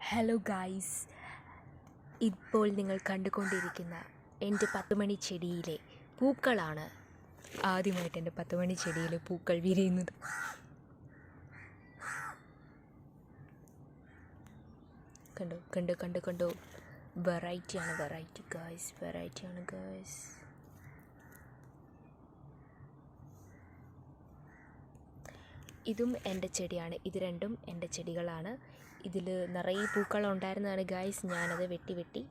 Hello guys, ഇപ്പോൾ നിങ്ങൾ കണ്ടുകൊണ്ടിരിക്കുന്ന എൻ്റെ 10 മണി ചെടിയിലെ പൂക്കളാണ്. ആദ്യമായിട്ട് എൻ്റെ 10 മണി ചെടിയിലെ പൂക്കൾ വിരിയുന്നത്. കണ്ടോ കണ്ടോ കണ്ടോ കണ്ടോ, വെറൈറ്റിയാണ് ഗായ്സ്. ഇതും എൻ്റെ ചെടിയാണ്. ഇത് രണ്ടും എൻ്റെ ചെടികളാണ്. ഇതിൽ നിറയെ പൂക്കളുണ്ടായിരുന്നതാണ് ഗായ്സ്. ഞാനത് വെട്ടി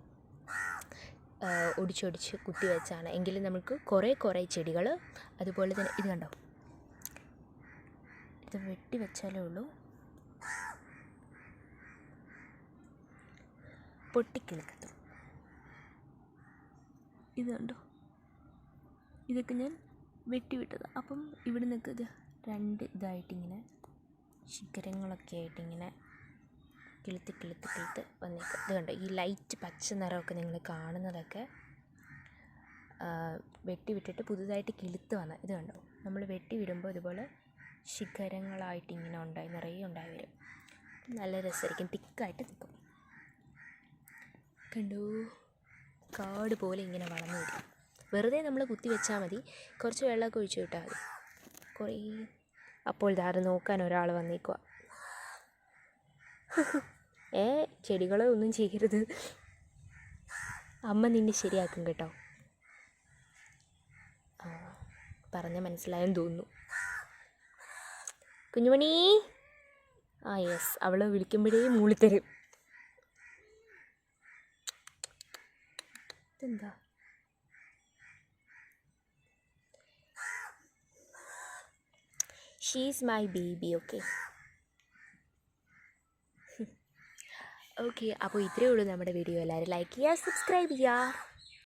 ഒടിച്ചൊടിച്ച് കുത്തി വെച്ചാണ്. എങ്കിലും നമുക്ക് കുറേ ചെടികൾ, അതുപോലെ തന്നെ ഇത് കണ്ടോ, ഇത് വെട്ടി വെച്ചാലേ ഉള്ളൂ പൊട്ടിക്കിളിക്കത്തും. ഇത് കണ്ടോ, ഇതൊക്കെ ഞാൻ വെട്ടിവിട്ടതാണ്. അപ്പം ഇവിടെ നിന്നൊക്കെ ഇത് രണ്ട് ഇതായിട്ടിങ്ങനെ ശിഖരങ്ങളൊക്കെ ആയിട്ടിങ്ങനെ കിളുത്ത് വന്നേക്കും. ഇത് കണ്ടോ, ഈ ലൈറ്റ് പച്ച നിറമൊക്കെ നിങ്ങൾ കാണുന്നതൊക്കെ വെട്ടിവിട്ടിട്ട് പുതുതായിട്ട് കിളുത്ത് വന്ന ഇത് കണ്ടോ. നമ്മൾ വെട്ടിവിടുമ്പോൾ ഇതുപോലെ ശിഖരങ്ങളായിട്ടിങ്ങനെ നിറയെ ഉണ്ടായി വരും. നല്ല രസമായിരിക്കും, തിക്കായിട്ട് നിൽക്കും. കണ്ടോ, കാട് പോലെ ഇങ്ങനെ വളർന്നു വരും. വെറുതെ നമ്മൾ കുത്തി വെച്ചാൽ മതി, കുറച്ച് വെള്ളമൊക്കെ ഒഴിച്ചു വിട്ടാൽ മതി. കുറേ അപ്പോൾ ഇതാറ് നോക്കാൻ ഒരാൾ വന്നേക്കുക. ചെടികളെ ഒന്നും ചെയ്യരുത്, അമ്മ നിന്നെ ശരിയാക്കും കേട്ടോ. പറഞ്ഞ മനസ്സിലായെന്ന് തോന്നുന്നു. കുഞ്ഞുമണി, യെസ്, അവളെ വിളിക്കുമ്പോഴേ മൂളിത്തരും. ഇതെന്താ, ഷീസ് മൈ ബേബി. ഓക്കെ, അപ്പോൾ ഇത്രയേ ഉള്ളൂ നമ്മുടെ വീഡിയോ. എല്ലാവരും ലൈക്ക് ചെയ്യുക, സബ്സ്ക്രൈബ് ചെയ്യുക.